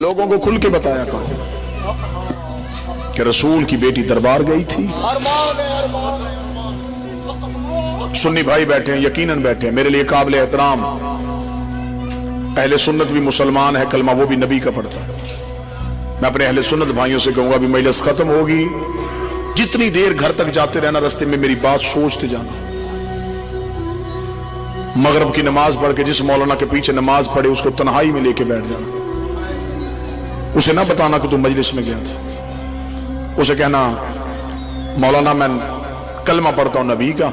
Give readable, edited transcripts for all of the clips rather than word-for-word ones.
लोगों को खुल के बताया करो कि रसूल की बेटी दरबार गई थी। सुन्नी भाई बैठे हैं, यकीनन बैठे हैं, मेरे लिए काबिल एहतराम अहले सुन्नत भी मुसलमान है, कलमा वो भी नबी का पढ़ता है। मैं अपने अहले सुन्नत भाइयों से कहूंगा भी मजलिस खत्म होगी, जितनी देर घर तक जाते रहना रास्ते में मेरी बात सोचते जाना। मगरब की नमाज पढ़ के जिस मौलाना के पीछे नमाज पढ़े उसको तन्हाई में लेके बैठ जाना, उसे ना बताना कि तू मजलिस में गया था। उसे कहना मौलाना मैं कलमा पढ़ता हूं नबी का,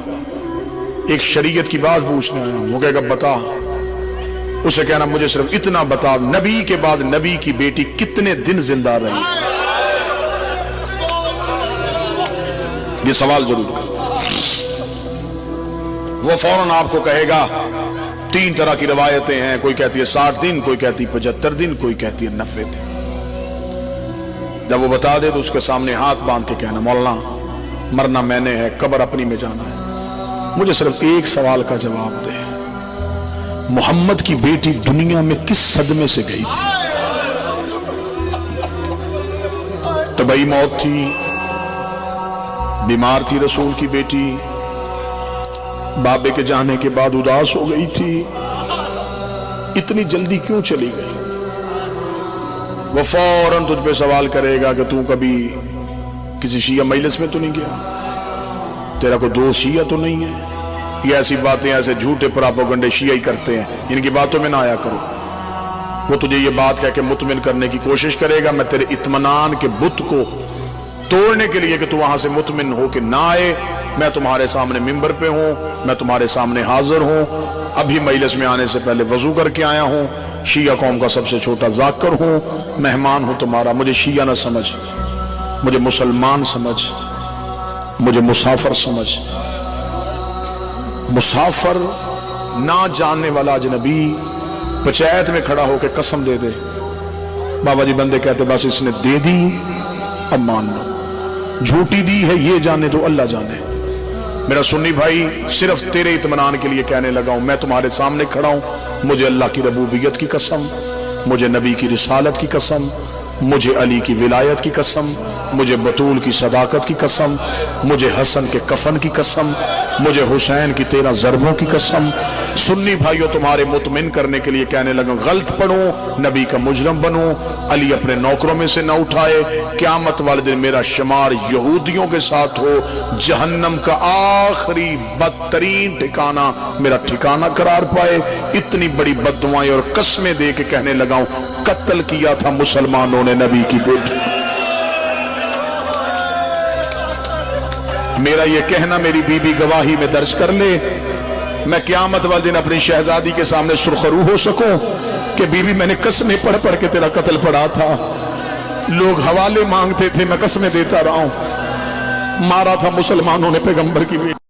एक शरीयत की बात पूछने आया हूं। वो कहेगा बता। उसे कहना मुझे सिर्फ इतना बता, नबी के बाद नबी की बेटी कितने दिन जिंदा रही? ये सवाल जरूर कर। वो फौरन आपको कहेगा तीन तरह की रवायतें हैं, कोई कहती है 60 दिन, कोई कहती है 75 दिन, कोई कहती है 90 दिन। जब वो बता दे तो उसके सामने हाथ बांध के कहना मौलाना मरना मैंने है, कब्र अपनी में जाना है, मुझे सिर्फ एक सवाल का जवाब दे, मोहम्मद की बेटी दुनिया में किस सदमे से गई थी? तबई मौत थी, बीमार थी रसूल की बेटी, बाबे के जाने के बाद उदास हो गई थी, इतनी जल्दी क्यों चली गई? वो फौरन तुझ पे सवाल करेगा कि तू कभी किसी शिया मजलिस में तो नहीं गया, तेरा कोई दोस्त शिया तो नहीं है? ये ऐसी बातें, ऐसे झूठे प्रोपेगेंडे शिया ही करते हैं, इनकी बातों में ना आया करो। वो तुझे ये बात कह के मुतमिन करने की कोशिश करेगा, मैं तेरे इत्मीनान के बुत को तोड़ने के लिए कि तू वहां से मुतमिन हो के ना आए, मैं तुम्हारे सामने मिंबर पे हूं, मैं तुम्हारे सामने हाजिर हूं, अभी मजलिस में आने से पहले वजू करके आया हूं, शिया कौम का सबसे छोटा जाकर हूं, मेहमान हूं तुम्हारा, मुझे शिया ना समझ, मुझे मुसलमान समझ, मुझे मुसाफिर समझ। मुसाफिर ना जानने वाला अजनबी पंचायत में खड़ा होकर कसम दे दे, बाबा जी बंदे कहते बस इसने दे दी अब मान लो, झूठी दी है ये जाने तो अल्लाह जाने। मेरा सुन्नी भाई सिर्फ तेरे इत्मीनान के लिए कहने लगा हूं, मैं तुम्हारे सामने खड़ा हूं, मुझे अल्लाह की रबूबियत की कसम, मुझे नबी की रिसालत की कसम, मुझे अली की विलायत की कसम, मुझे बतूल की सदाकत की कसम, मुझे हसन के कफन की कसम, मुझे हुसैन की 13 ज़रबों की कसम। सुन्नी भाइयों तुम्हारे मुतमिन करने के लिए कहने लगा गलत पढ़ो, नबी का मुजरम बनो, अली अपने नौकरों में से न उठाए, क़यामत वाले दिन मेरा शुमार यहूदियों के साथ हो, जहन्नम का आखिरी बदतरीन ठिकाना मेरा ठिकाना करार पाए। इतनी बड़ी बद्दुआएं और कसमें दे के कहने लगा कत्ल किया था मुसलमानों ने नबी की बेटी। मेरा ये कहना मेरी बीबी गवाही में दर्ज कर ले, मैं क़यामत वाले दिन अपनी शहजादी के सामने सुरखरू हो सकूं कि बीबी मैंने कसमें पढ़ पढ़ के तेरा कत्ल पढ़ा था, लोग हवाले मांगते थे मैं कसमें देता रहा हूं, मारा था मुसलमानों ने पैगंबर की बेटी।